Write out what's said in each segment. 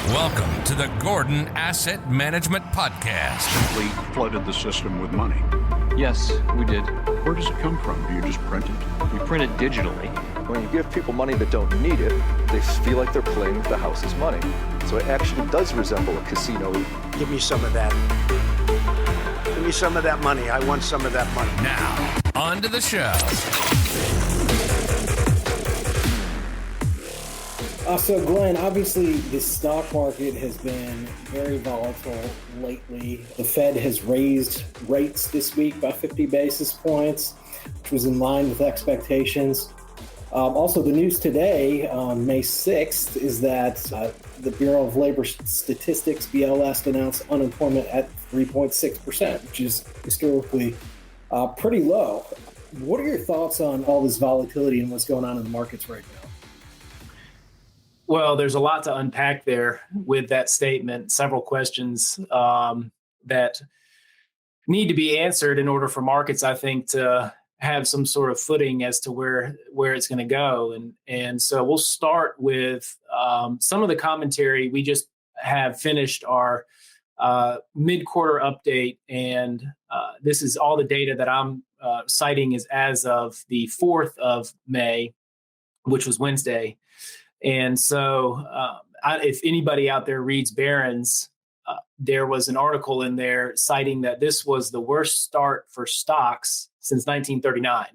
Welcome to the Gordon Asset Management Podcast. Simply flooded the system with money. Yes, we did. Where does it come from? Do you just print it? We print it digitally. When you give people money that don't need it, they feel like they're playing with the house's money. So it actually does resemble a casino. Give me some of that. Give me some of that money. I want some of that money. Now, on to the show. So, Glenn, obviously the stock market has been very volatile lately. The Fed has raised rates this week by 50 basis points, which was in line with expectations. Also, the news today, on May 6th, is that the Bureau of Labor Statistics, BLS, announced unemployment at 3.6%, which is historically pretty low. What are your thoughts on all this volatility and what's going on in the markets right now? Well, there's a lot to unpack there with that statement. Several questions that need to be answered in order for markets, I think, to have some sort of footing as to where it's going to go. And so we'll start with some of the commentary. We just have finished our mid-quarter update, and this is all the data that I'm citing is as of the 4th of May, which was Wednesday. And so if anybody out there reads Barron's, there was an article in there citing that this was the worst start for stocks since 1939.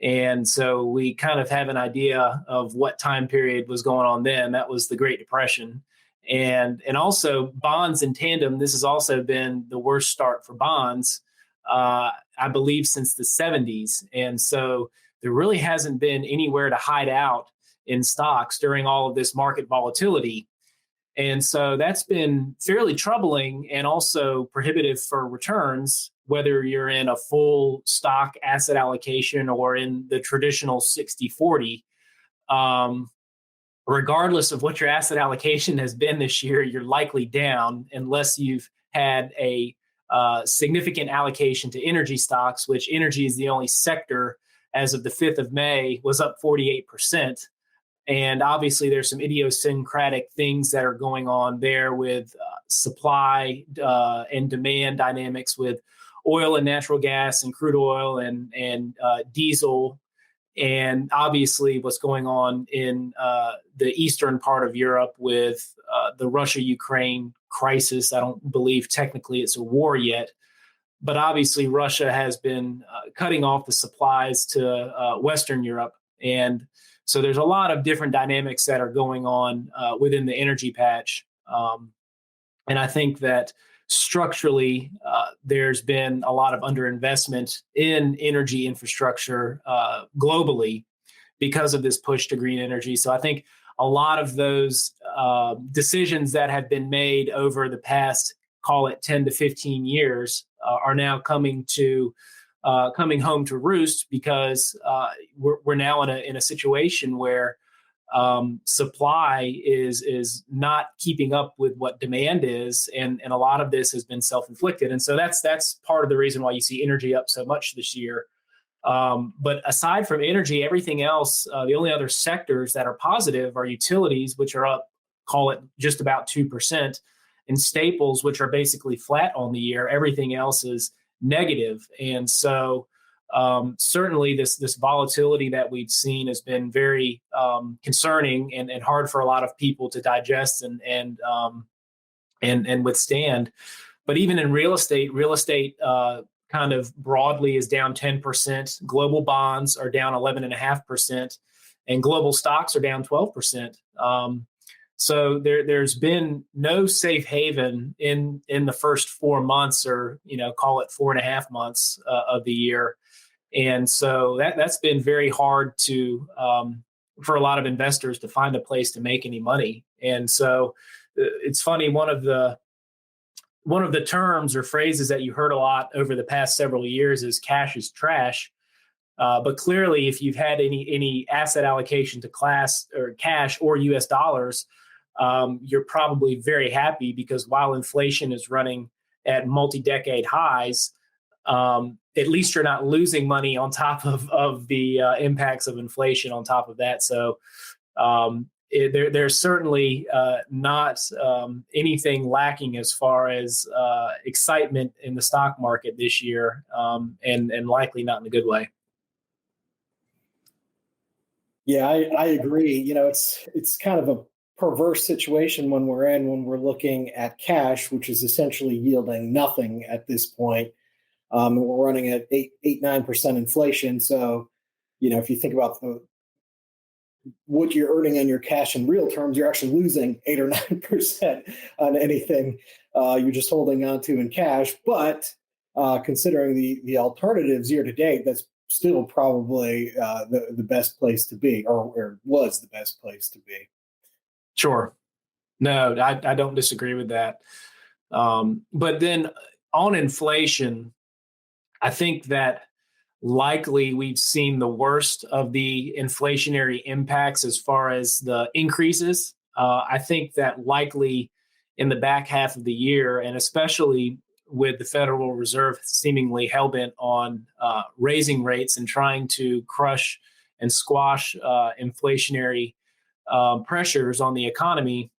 And so we kind of have an idea of what time period was going on then. That was the Great Depression. And also bonds in tandem, this has also been the worst start for bonds, I believe, since the 70s. And so there really hasn't been anywhere to hide out in stocks during all of this market volatility. And so that's been fairly troubling and also prohibitive for returns, whether you're in a full stock asset allocation or in the traditional 60-40. Regardless of what your asset allocation has been this year, you're likely down unless you've had a significant allocation to energy stocks, which energy is the only sector as of the 5th of May was up 48%. And obviously, there's some idiosyncratic things that are going on there with supply and demand dynamics with oil and natural gas and crude oil and diesel. And obviously, what's going on in the eastern part of Europe with the Russia-Ukraine crisis. I don't believe technically it's a war yet. But obviously, Russia has been cutting off the supplies to Western Europe. And so there's a lot of different dynamics that are going on within the energy patch. And I think that structurally, there's been a lot of underinvestment in energy infrastructure globally because of this push to green energy. So I think a lot of those decisions that have been made over the past, call it 10 to 15 years, are now coming home to roost because we're now in a situation where supply is not keeping up with what demand is, and a lot of this has been self-inflicted. And so that's part of the reason why you see energy up so much this year. But aside from energy, everything else, the only other sectors that are positive are utilities, which are up, call it just about 2%, and staples, which are basically flat on the year. Everything else is negative. And so certainly this volatility that we've seen has been very concerning and hard for a lot of people to digest and withstand. But even in real estate kind of broadly is down 10%. Global bonds are down 11.5%, and global stocks are down 12%. So there's been no safe haven in the first 4 months, or call it 4.5 months of the year, and so that's been very hard to for a lot of investors to find a place to make any money. And so it's funny, one of the terms or phrases that you heard a lot over the past several years is cash is trash. But clearly, if you've had any asset allocation to class or cash or U.S. dollars, you're probably very happy, because while inflation is running at multi-decade highs, at least you're not losing money on top of the impacts of inflation on top of that. So There's certainly not anything lacking as far as excitement in the stock market this year, and likely not in a good way. Yeah, I agree. It's kind of a perverse situation when we're looking at cash, which is essentially yielding nothing at this point. And we're running at 9% inflation. So, if you think about what you're earning on your cash in real terms, you're actually losing 8 or 9% on anything you're just holding on to in cash. But considering the alternatives year to date, that's still probably the best place to be, or was the best place to be. Sure. No, I don't disagree with that. But then on inflation, I think that likely we've seen the worst of the inflationary impacts as far as the increases. I think that likely in the back half of the year, and especially with the Federal Reserve seemingly hell-bent on raising rates and trying to crush and squash inflationary pressures on the economy.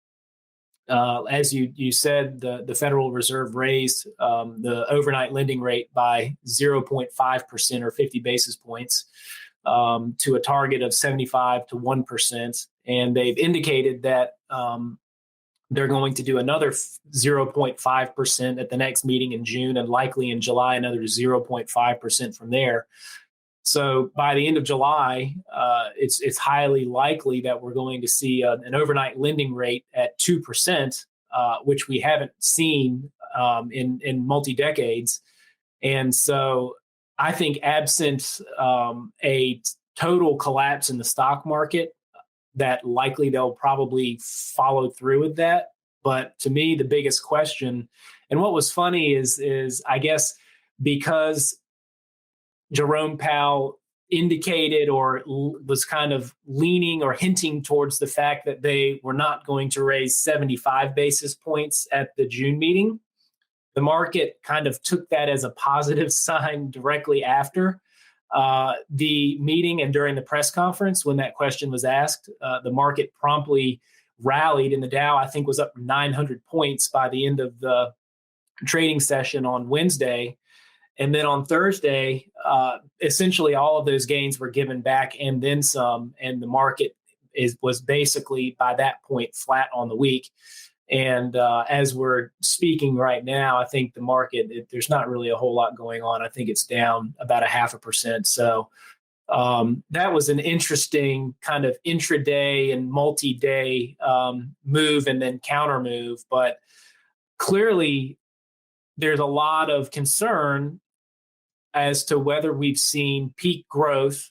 As you said, the Federal Reserve raised the overnight lending rate by 0.5% or 50 basis points to a target of 75 to 1%. And they've indicated that they're going to do another 0.5% at the next meeting in June, and likely in July, another 0.5% from there. So by the end of July, it's highly likely that we're going to see an overnight lending rate at 2%, which we haven't seen in multi-decades. And so I think absent a total collapse in the stock market, that likely they'll probably follow through with that. But to me, the biggest question, and what was funny is I guess because Jerome Powell indicated or was kind of leaning or hinting towards the fact that they were not going to raise 75 basis points at the June meeting, the market kind of took that as a positive sign directly after the meeting and during the press conference. When that question was asked, the market promptly rallied, and the Dow, I think, was up 900 points by the end of the trading session on Wednesday. And then on Thursday, essentially all of those gains were given back and then some, and the market was basically by that point flat on the week. And as we're speaking right now, I think the market, there's not really a whole lot going on. I think it's down about 0.5%. So that was an interesting kind of intraday and multi-day move and then counter move. But clearly, there's a lot of concern as to whether we've seen peak growth.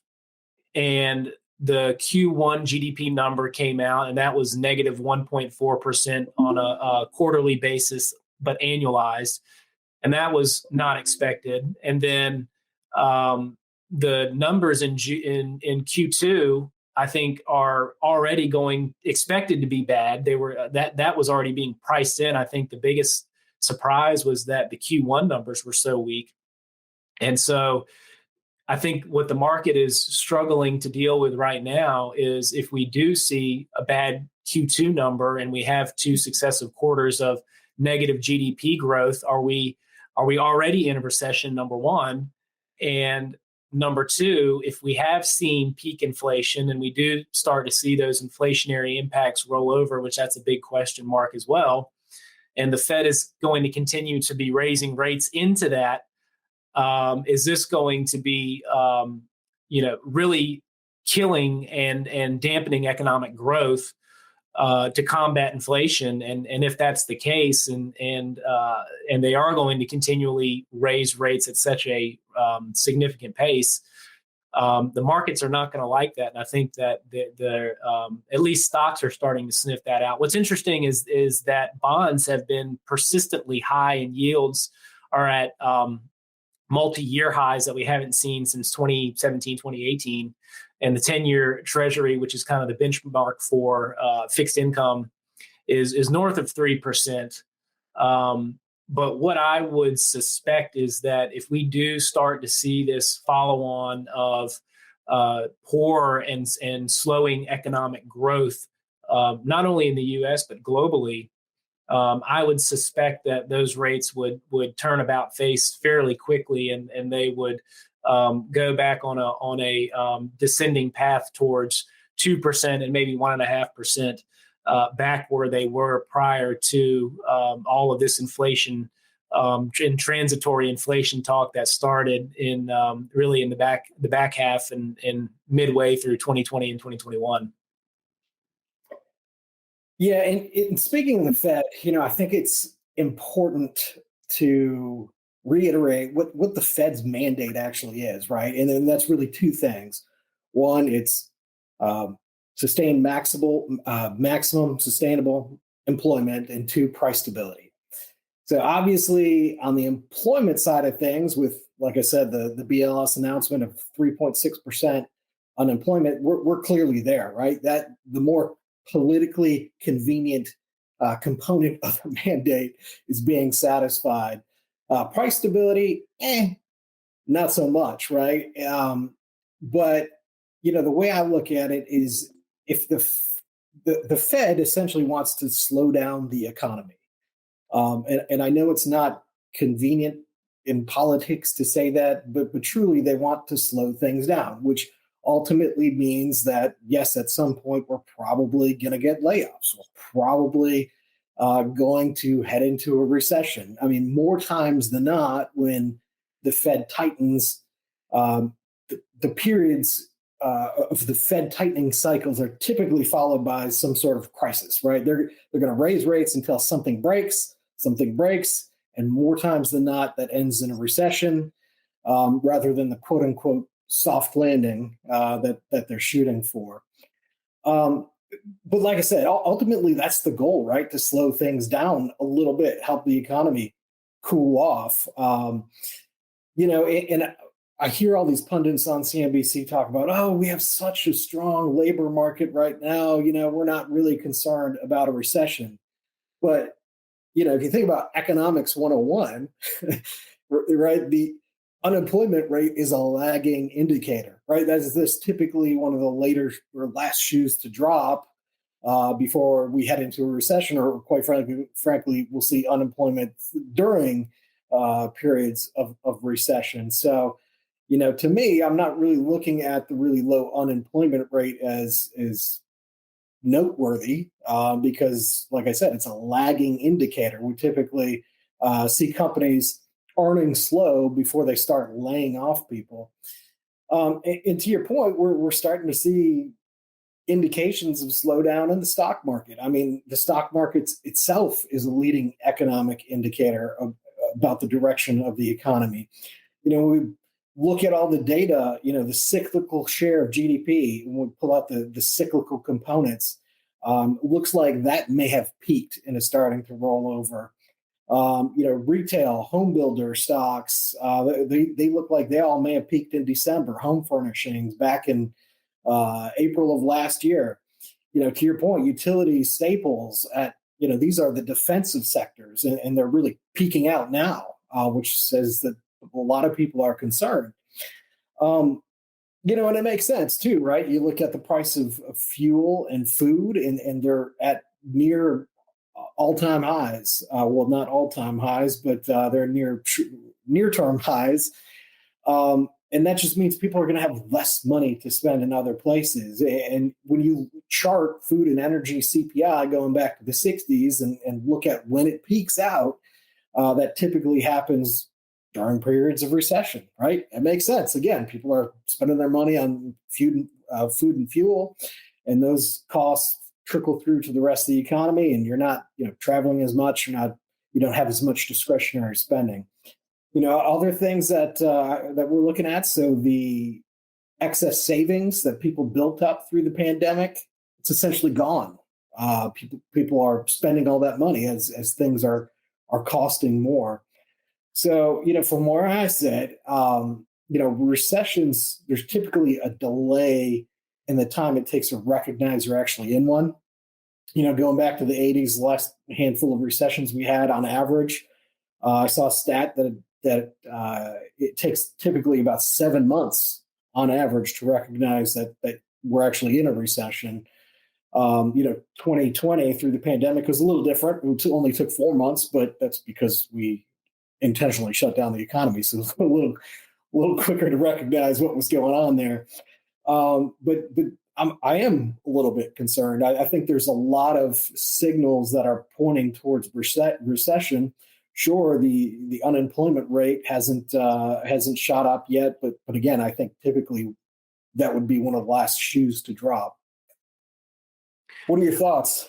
And the Q1 GDP number came out, and that was negative 1.4% on a quarterly basis, but annualized. And that was not expected. And then the numbers in Q2, I think, are already expected to be bad. They were that was already being priced in. I think the biggest surprise was that the Q1 numbers were so weak. And so I think what the market is struggling to deal with right now is if we do see a bad Q2 number and we have 2 successive quarters of negative GDP growth, are we already in a recession, number one? And number two, if we have seen peak inflation and we do start to see those inflationary impacts roll over, which that's a big question mark as well, and the Fed is going to continue to be raising rates into that, is this going to be, really killing and dampening economic growth to combat inflation? And if that's the case, and they are going to continually raise rates at such a significant pace, the markets are not going to like that. And I think that at least stocks are starting to sniff that out. What's interesting is that bonds have been persistently high, and yields are at multi-year highs that we haven't seen since 2017, 2018. And the 10-year Treasury, which is kind of the benchmark for fixed income, is north of 3%. But what I would suspect is that if we do start to see this follow-on of poor and slowing economic growth, not only in the U.S. but globally, I would suspect that those rates would turn about face fairly quickly, and they would go back on a descending path towards 2% and maybe 1.5%, back where they were prior to all of this inflation and transitory inflation talk that started in really in the back half and midway through 2020 and 2021. Yeah, and speaking of the Fed, I think it's important to reiterate what the Fed's mandate actually is, right? And then that's really two things. One, it's sustain maximum sustainable employment, and two, price stability. So obviously, on the employment side of things, with, like I said, the BLS announcement of 3.6% unemployment, we're clearly there, right? That the more politically convenient component of the mandate is being satisfied. Price stability, not so much, right? But the way I look at it is, if the Fed essentially wants to slow down the economy, and I know it's not convenient in politics to say that, but truly they want to slow things down, which ultimately means that, yes, at some point we're probably going to get layoffs. We're probably going to head into a recession. I mean, more times than not, when the Fed tightens, the periods of the Fed tightening cycles are typically followed by some sort of crisis, right? They're going to raise rates until something breaks, and more times than not, that ends in a recession, rather than the quote unquote soft landing that they're shooting for. But like I said, ultimately that's the goal, right? To slow things down a little bit, help the economy cool off. And I hear all these pundits on CNBC talk about, oh, we have such a strong labor market right now. We're not really concerned about a recession. But, if you think about economics 101, right, the unemployment rate is a lagging indicator, right? That's typically one of the later or last shoes to drop before we head into a recession, or quite frankly, we'll see unemployment during periods of recession. So, to me, I'm not really looking at the really low unemployment rate as noteworthy because, like I said, it's a lagging indicator. We typically see companies earnings slow before they start laying off people. And to your point, we're starting to see indications of slowdown in the stock market. I mean, the stock market itself is a leading economic indicator about the direction of the economy. We look at all the data, the cyclical share of GDP, and we pull out the cyclical components, looks like that may have peaked and is starting to roll over. Retail, home builder stocks, they look like they all may have peaked in December. Home furnishings back in April of last year. To your point, utilities, staples, these are the defensive sectors, and they're really peaking out now, which says that a lot of people are concerned. And it makes sense too, right? You look at the price of fuel and food, and they're at near all-time highs. Well, not all-time highs, but they're near-term highs. And that just means people are going to have less money to spend in other places. And when you chart food and energy CPI going back to the 60s and look at when it peaks out, that typically happens during periods of recession, right? It makes sense. Again, people are spending their money on food and fuel, and those costs trickle through to the rest of the economy, and you're not, traveling as much. You don't have as much discretionary spending. Other things that we're looking at. So the excess savings that people built up through the pandemic, it's essentially gone. People are spending all that money as things are costing more. So, from where I sit, recessions, there's typically a delay in the time it takes to recognize you're actually in one. Going back to the 80s, the last handful of recessions we had on average, I saw a stat that it takes typically about 7 months on average to recognize that we're actually in a recession. 2020 through the pandemic was a little different. It only took 4 months, but that's because we intentionally shut down the economy. So it's a little quicker to recognize what was going on there. But I am a little bit concerned. I think there's a lot of signals that are pointing towards recession. Sure, the unemployment rate hasn't shot up yet, but again, I think typically that would be one of the last shoes to drop. What are your thoughts?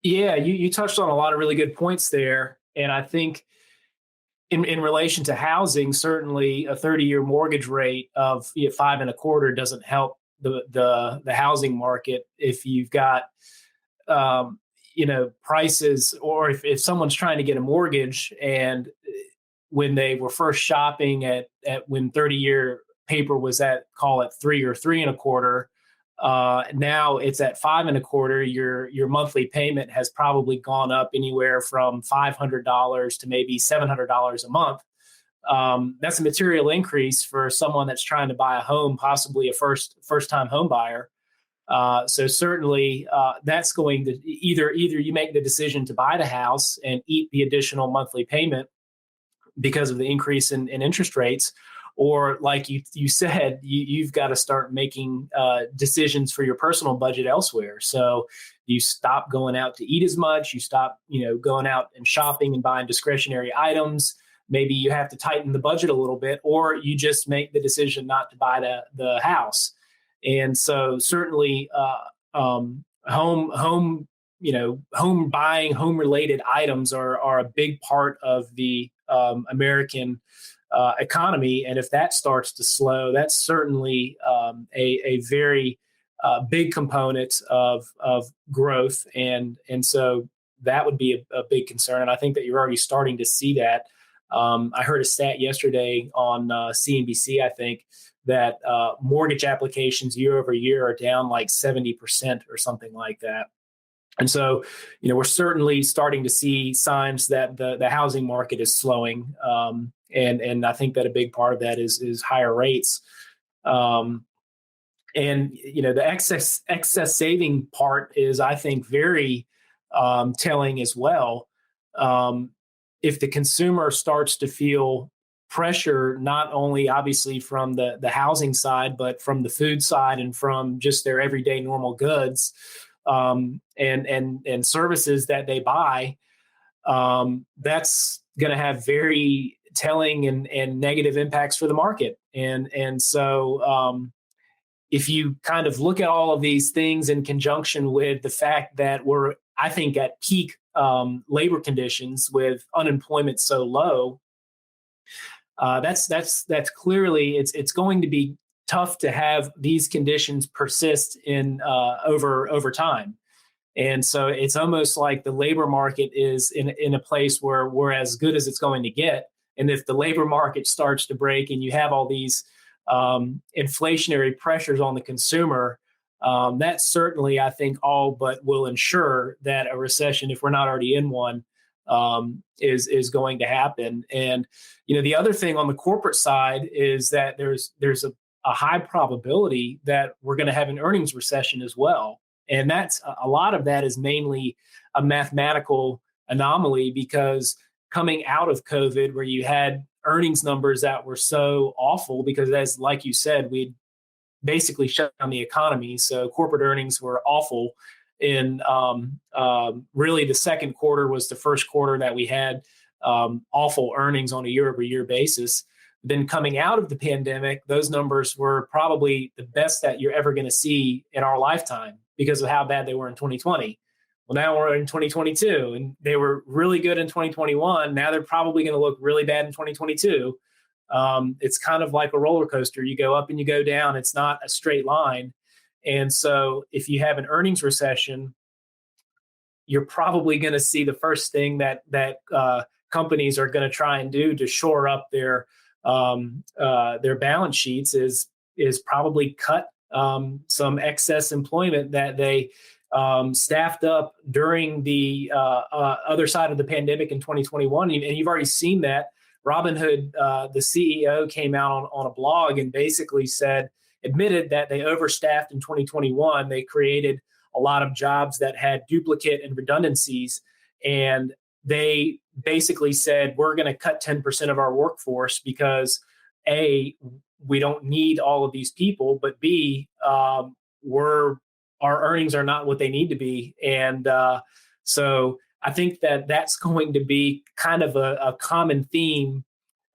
Yeah, you touched on a lot of really good points there. And I think in relation to housing, certainly a 30-year mortgage rate of 5.25% doesn't help the housing market if you've got prices, or if someone's trying to get a mortgage and when they were first shopping at when 30-year paper was at, call it 3 or 3.25%. Now it's at 5.25%. Your monthly payment has probably gone up anywhere from $500 to maybe $700 a month. That's a material increase for someone that's trying to buy a home, possibly a first time home buyer. So certainly that's going to either you make the decision to buy the house and eat the additional monthly payment because of the increase in interest rates, or like you said, you've got to start making decisions for your personal budget elsewhere. So you stop going out to eat as much. You stop, going out and shopping and buying discretionary items. Maybe you have to tighten the budget a little bit, or you just make the decision not to buy the house. And so certainly home buying, home related items are a big part of the American economy. And if that starts to slow, that's certainly a very big component of growth. And so that would be a big concern. And I think that you're already starting to see that. I heard a stat yesterday on CNBC, I think, that mortgage applications year over year are down like 70% or something like that. And so, we're certainly starting to see signs that the housing market is slowing. And I think that a big part of that is higher rates. And, the excess saving part is, I think, very telling as well. If the consumer starts to feel pressure, not only obviously from the housing side, but from the food side and from just their everyday normal goods and services that they buy, that's going to have very telling and negative impacts for the market. And so if you kind of look at all of these things in conjunction with the fact that we're, I think, at peak labor conditions with unemployment so low, that's clearly it's going to be tough to have these conditions persist in over time. And so it's almost like the labor market is in a place where we're as good as it's going to get. And if the labor market starts to break and you have all these inflationary pressures on the consumer, that certainly, I think, all but will ensure that a recession, if we're not already in one, is going to happen. And the other thing on the corporate side is that there's a high probability that we're going to have an earnings recession as well. And that's a lot of that is mainly a mathematical anomaly, because coming out of COVID, where you had earnings numbers that were so awful, because as like you said, we'd basically shut down the economy. So corporate earnings were awful. In really the second quarter was the first quarter that we had awful earnings on a year over year basis. Then coming out of the pandemic, those numbers were probably the best that you're ever going to see in our lifetime because of how bad they were in 2020. Well, now we're in 2022 and they were really good in 2021. Now they're probably going to look really bad in 2022. It's kind of like a roller coaster. You go up and you go down. It's not a straight line. And so if you have an earnings recession, you're probably going to see the first thing that companies are going to try and do to shore up their balance sheets is probably cut some excess employment that they staffed up during the other side of the pandemic in 2021. And you've already seen that Robinhood, the CEO came out on a blog and basically admitted that they overstaffed in 2021. They created a lot of jobs that had duplicate and redundancies. And they basically said, we're going to cut 10% of our workforce because A, we don't need all of these people, but B, our earnings are not what they need to be. And so I think that's going to be kind of a common theme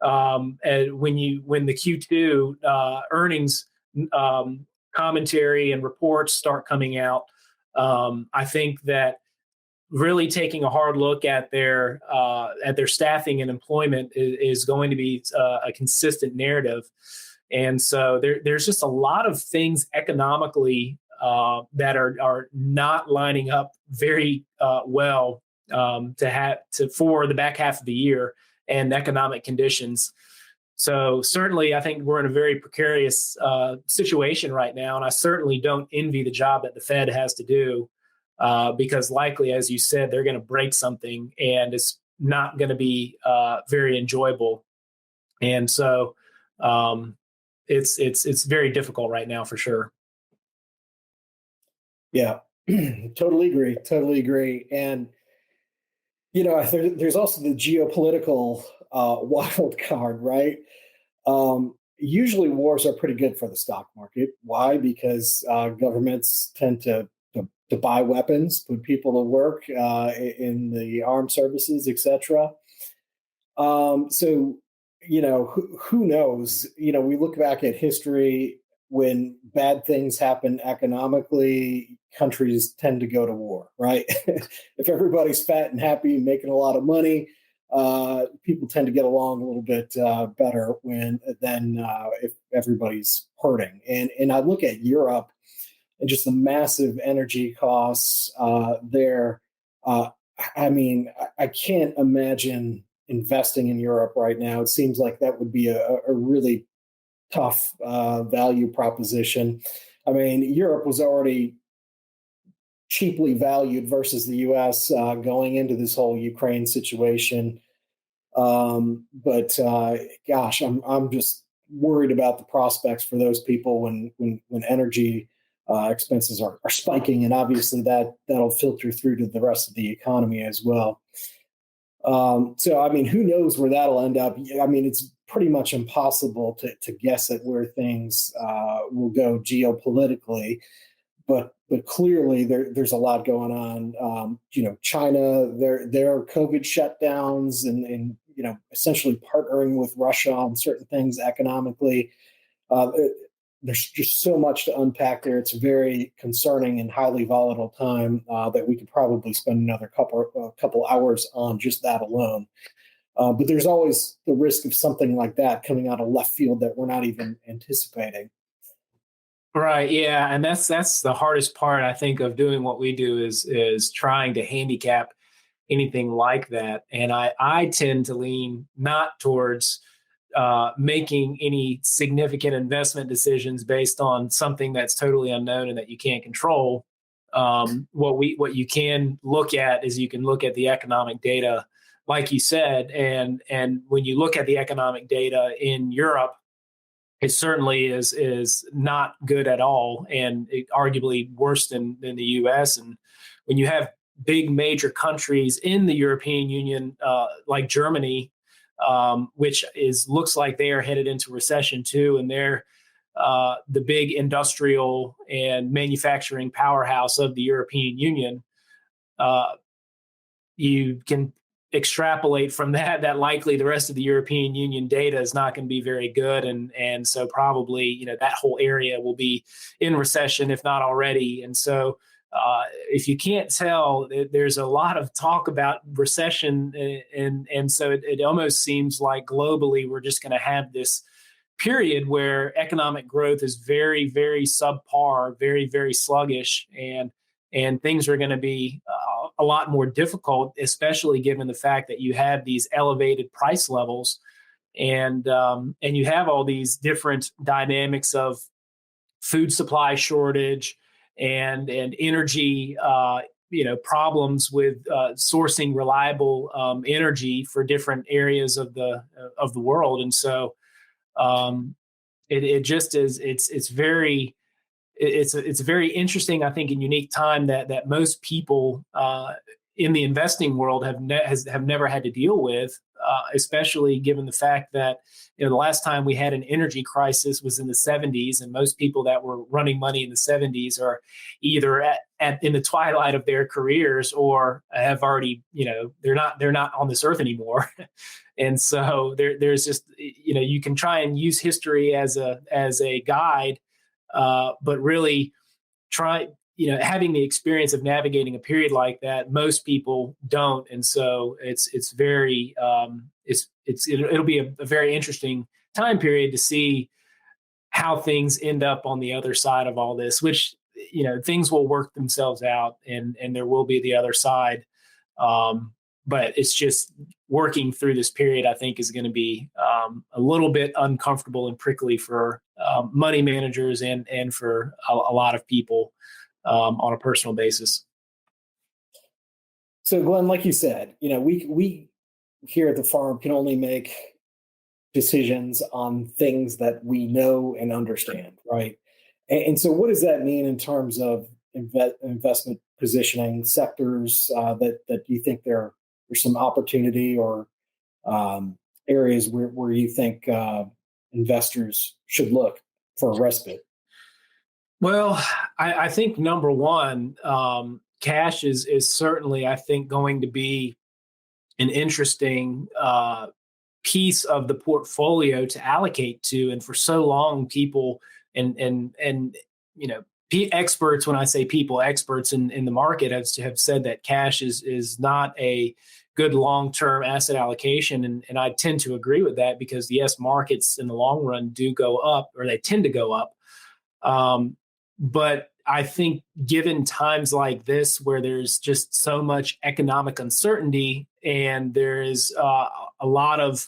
when the Q2 earnings commentary and reports start coming out. I think that really taking a hard look at their staffing and employment is going to be a consistent narrative. And so there's just a lot of things economically that are not lining up very well for the back half of the year and economic conditions. So certainly, I think we're in a very precarious situation right now, and I certainly don't envy the job that the Fed has to do because likely, as you said, they're going to break something, and it's not going to be very enjoyable. And so it's very difficult right now for sure. Yeah, totally agree. And, there's also the geopolitical wild card, right? Usually wars are pretty good for the stock market. Why? Because governments tend to buy weapons, put people to work in the armed services, etc. So, who knows? We look back at history. When bad things happen economically, countries tend to go to war, right? If everybody's fat and happy and making a lot of money, people tend to get along a little bit better than if everybody's hurting. And I look at Europe and just the massive energy costs there. I can't imagine investing in Europe right now. It seems like that would be a really tough value proposition. Europe was already cheaply valued versus the U.S. Going into this whole Ukraine situation. But gosh, I'm just worried about the prospects for those people when energy expenses are spiking, and obviously that'll filter through to the rest of the economy as well. So who knows where that'll end up? It's pretty much impossible to guess at where things will go geopolitically, but clearly there's a lot going on. China, their COVID shutdowns and essentially partnering with Russia on certain things economically. There's just so much to unpack there. It's a very concerning and highly volatile time that we could probably spend another couple hours on just that alone. But there's always the risk of something like that coming out of left field that we're not even anticipating. Right. Yeah. And that's the hardest part, I think, of doing what we do is trying to handicap anything like that. And I tend to lean not towards making any significant investment decisions based on something that's totally unknown and that you can't control. What you can look at is you can look at the economic data, like you said, and when you look at the economic data in Europe, it certainly is not good at all, and arguably worse than the U.S. And when you have big major countries in the European Union, like Germany, which looks like they are headed into recession too, and they're the big industrial and manufacturing powerhouse of the European Union. You can extrapolate from that likely the rest of the European Union data is not going to be very good, and so probably that whole area will be in recession, if not already. And so if you can't tell, there's a lot of talk about recession, and so it almost seems like globally we're just going to have this period where economic growth is very, very subpar, very, very sluggish, and things are going to be a lot more difficult, especially given the fact that you have these elevated price levels, and you have all these different dynamics of food supply shortage and energy problems with sourcing reliable energy for different areas of the world, and so it just is. It's a very interesting, I think, and unique time that most people in the investing world have never had to deal with, especially given the fact that the last time we had an energy crisis was in the 70s, and most people that were running money in the 70s are either in the twilight of their careers or have already they're not on this earth anymore. And so there's just you can try and use history as a guide, but really having the experience of navigating a period like that, most people don't. And so it's very, it'll be a very interesting time period to see how things end up on the other side of all this, which, things will work themselves out and there will be the other side. But it's just working through this period, I think, is going to be a little bit uncomfortable and prickly for money managers and for a lot of people on a personal basis. So, Glenn, like you said, we here at the farm can only make decisions on things that we know and understand, right? And so what does that mean in terms of investment positioning, sectors that you think there's some opportunity or areas where you think investors should look for a respite? Well, I think number one, cash is certainly, I think, going to be an interesting piece of the portfolio to allocate to. And for so long, people and experts, when I say people, experts in the market have said that cash is not a good long-term asset allocation. And I tend to agree with that because, yes, markets in the long run do go up, or they tend to go up. But I think given times like this, where there's just so much economic uncertainty and there is a lot of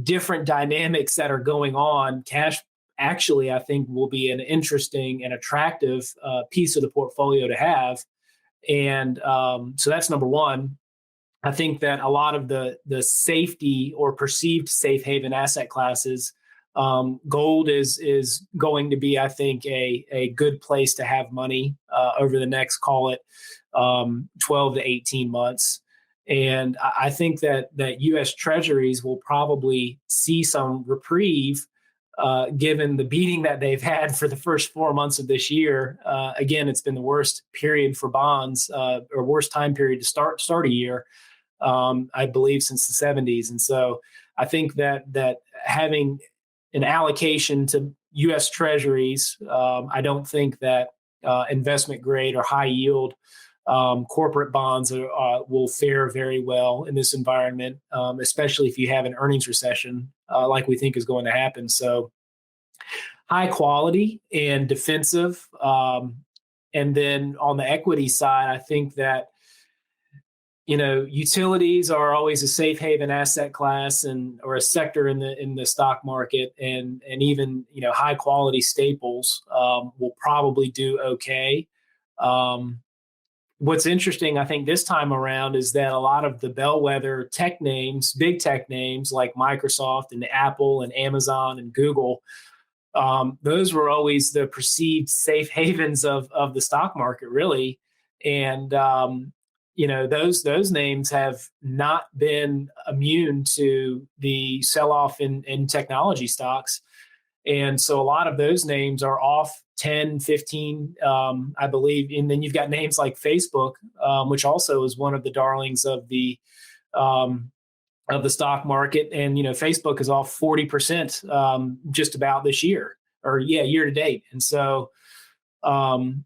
different dynamics that are going on, cash actually, I think, will be an interesting and attractive piece of the portfolio to have. And so that's number one. I think that a lot of the safety or perceived safe haven asset classes, gold is going to be, I think, a good place to have money over the next, call it 12 to 18 months. And I think that U.S. Treasuries will probably see some reprieve given the beating that they've had for the first 4 months of this year. Again, it's been the worst period for bonds, or worst time period to start a year, I believe, since the 70s. And so I think that having an allocation to U.S. Treasuries, I don't think that investment grade or high yield corporate bonds will fare very well in this environment, especially if you have an earnings recession like we think is going to happen. So high quality and defensive. And then on the equity side, I think that utilities are always a safe haven asset class or a sector in the stock market, and even high quality staples will probably do okay. What's interesting, I think, this time around is that a lot of the bellwether tech names, big tech names like Microsoft and Apple and Amazon and Google, those were always the perceived safe havens of the stock market, really. And those names have not been immune to the sell-off in technology stocks. And so a lot of those names are off 10, 15, I believe. And then you've got names like Facebook, which also is one of the darlings of the stock market. And, Facebook is off 40% just about this year, year to date. And so I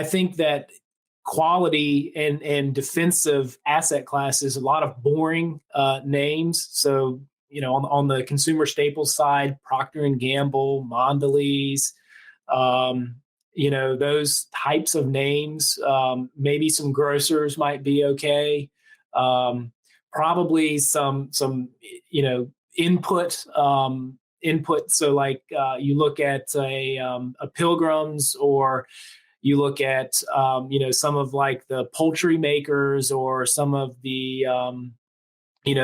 think that quality and defensive asset classes, a lot of boring names. So, on the consumer staples side, Procter and Gamble, Mondelez, those types of names. Maybe some grocers might be okay. Probably some input. So like you look at a Pilgrim's or You look at, some of like the poultry makers or some of the,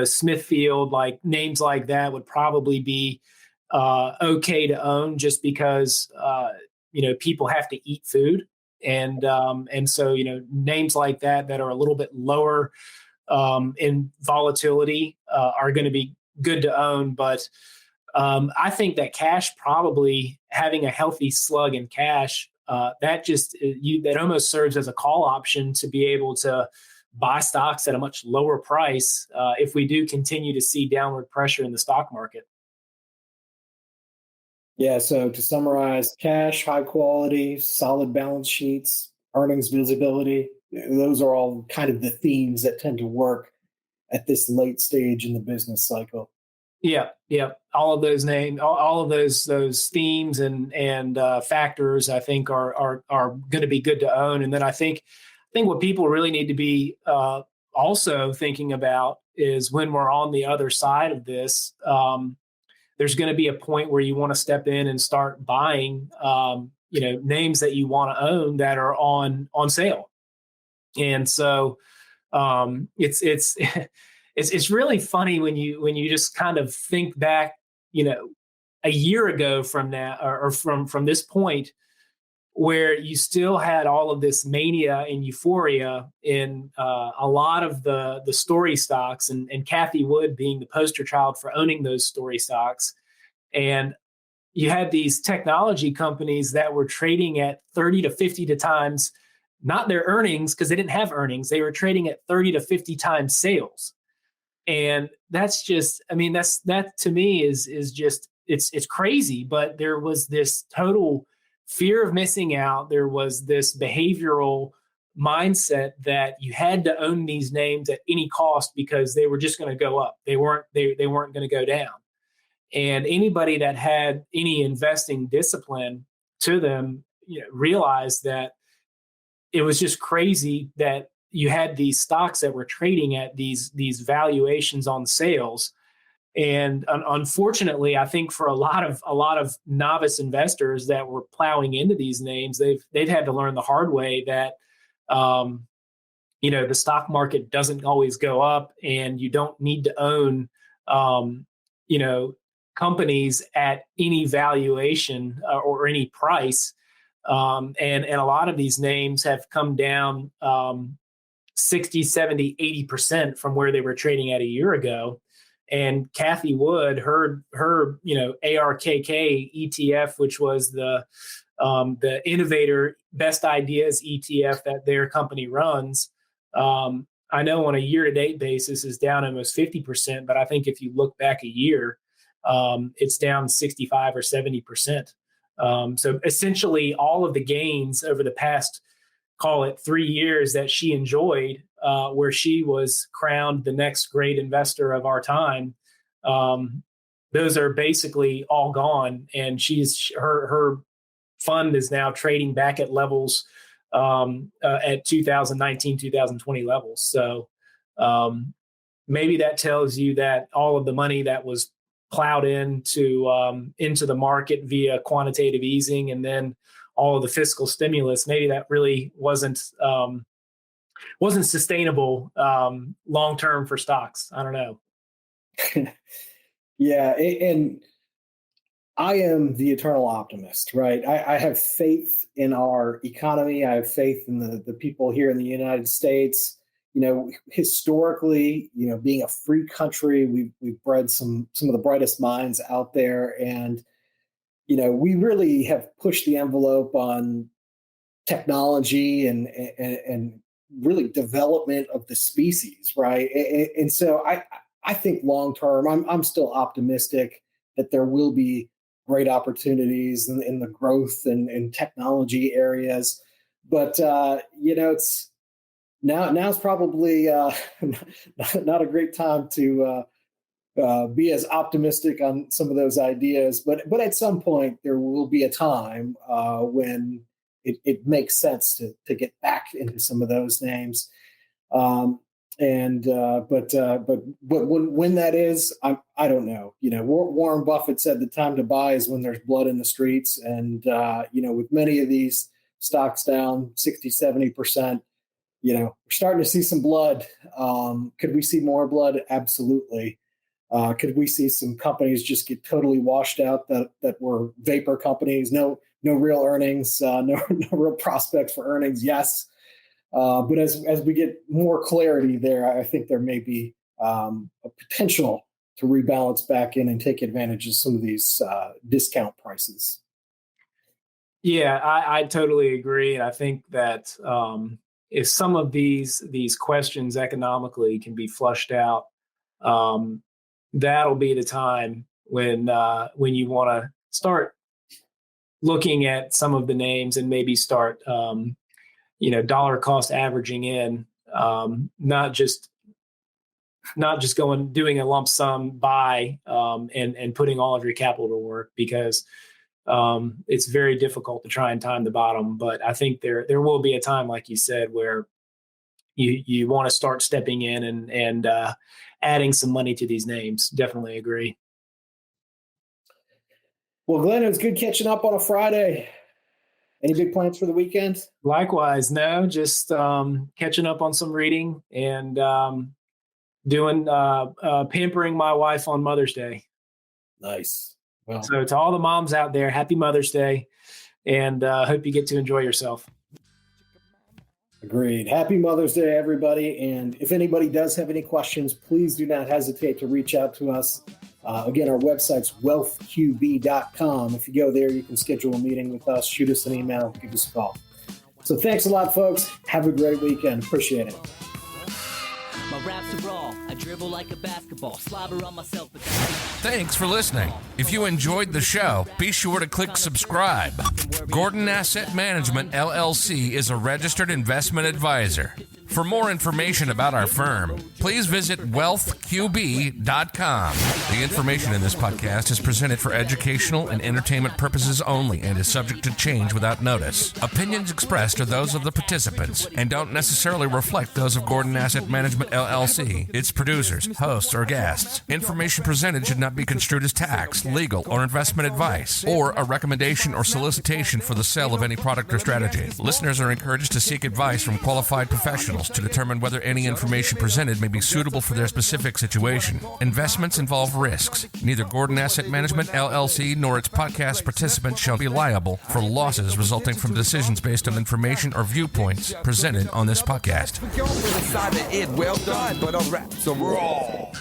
Smithfield, like names like that would probably be okay to own just because, people have to eat food. And so, names like that are a little bit lower in volatility are going to be good to own. But I think that cash, probably having a healthy slug in cash, that almost serves as a call option to be able to buy stocks at a much lower price if we do continue to see downward pressure in the stock market. Yeah, so to summarize, cash, high quality, solid balance sheets, earnings visibility, those are all kind of the themes that tend to work at this late stage in the business cycle. Yeah, yeah. All of those names, all of those themes and factors, I think are going to be good to own. And then I think what people really need to be also thinking about is when we're on the other side of this, there's going to be a point where you want to step in and start buying, names that you want to own that are on sale. And so it's it's really funny when you just kind of think back, a year ago from now or from this point, where you still had all of this mania and euphoria in a lot of the story stocks, and Kathy Wood being the poster child for owning those story stocks. And you had these technology companies that were trading at 30 to 50 to times, not their earnings, because they didn't have earnings. They were trading at 30 to 50 times sales. And that's just, that to me is just, it's crazy. But there was this total fear of missing out. There was this behavioral mindset that you had to own these names at any cost because they were just going to go up. They weren't going to go down. And anybody that had any investing discipline to them, realized that it was just crazy that you had these stocks that were trading at these valuations on sales. And unfortunately, I think for a lot of novice investors that were plowing into these names, they've had to learn the hard way that the stock market doesn't always go up, and you don't need to own companies at any valuation or any price. And a lot of these names have come down 60, 70, 80% from where they were trading at a year ago. And Kathy Wood, her ARKK ETF, which was the Innovator Best Ideas ETF that their company runs, I know on a year-to-date basis is down almost 50%, but I think if you look back a year, it's down 65 or 70%. So essentially all of the gains over the past, call it 3 years that she enjoyed, where she was crowned the next great investor of our time, those are basically all gone. And her fund is now trading back at levels at 2019, 2020 levels. So maybe that tells you that all of the money that was plowed into the market via quantitative easing and then all of the fiscal stimulus, maybe that really wasn't sustainable long term for stocks. I don't know. Yeah, and I am the eternal optimist, right? I have faith in our economy. I have faith in the people here in the United States. Historically, being a free country, we've bred some of the brightest minds out there, and we really have pushed the envelope on technology and really development of the species, right? And so I think long term, I'm still optimistic that there will be great opportunities in the growth and technology areas, but it's now's probably not a great time to be as optimistic on some of those ideas, but at some point there will be a time when it makes sense to get back into some of those names. But when that is, I don't know. Warren Buffett said the time to buy is when there's blood in the streets, and with many of these stocks down 60, 70%. We're starting to see some blood. Could we see more blood? Absolutely. Could we see some companies just get totally washed out that were vapor companies? No real earnings, no real prospects for earnings. Yes. But as we get more clarity there, I think there may be a potential to rebalance back in and take advantage of some of these discount prices. Yeah, I totally agree. And I think that if some of these questions economically can be flushed out, that'll be the time when you want to start looking at some of the names and maybe start dollar cost averaging in, not just doing a lump sum buy and putting all of your capital to work, because it's very difficult to try and time the bottom. But I think there will be a time, like you said, where you want to start stepping in and adding some money to these names. Definitely agree. Well, Glenn, it was good catching up on a Friday. Any big plans for the weekend? Likewise, no, just catching up on some reading and doing pampering my wife on Mother's Day. Nice. Well, so to all the moms out there, happy Mother's Day, and hope you get to enjoy yourself. Agreed. Happy Mother's Day, everybody. And if anybody does have any questions, please do not hesitate to reach out to us. Again, our website's wealthqb.com. If you go there, you can schedule a meeting with us, shoot us an email, give us a call. So thanks a lot, folks. Have a great weekend. Appreciate it. My raps are raw. I dribble like a basketball. Slobber on myself. Thanks for listening. If you enjoyed the show, be sure to click subscribe. Gordon Asset Management, LLC is a registered investment advisor. For more information about our firm, please visit wealthqb.com. The information in this podcast is presented for educational and entertainment purposes only and is subject to change without notice. Opinions expressed are those of the participants and don't necessarily reflect those of Gordon Asset Management, LLC, its producers, hosts, or guests. Information presented should not be construed as tax, legal, or investment advice, or a recommendation or solicitation for the sale of any product or strategy. Listeners are encouraged to seek advice from qualified professionals to determine whether any information presented may be suitable for their specific situation. Investments involve risks. Neither Gordon Asset Management, LLC, nor its podcast participants shall be liable for losses resulting from decisions based on information or viewpoints presented on this podcast. Well done, but I'm raw.